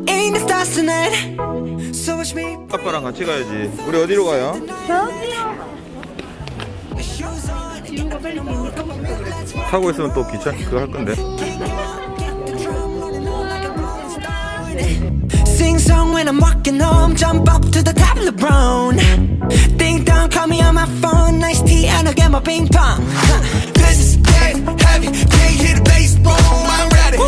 ain't the stars tonight. So watch me. 아빠랑 같이 가야지. 우리 어디로 가요? 저기요. 지우가 빨리 비행기 타고 싶어 그래. 타고 있으면 또 귀찮 그거 할 건데. Sing song when I'm walking home, jump up to the top of the brown. Ding dong, call me on my phone, nice tea and I'll get my ping pong. This is dead heavy, can't hit the bass, boom, I'm ready.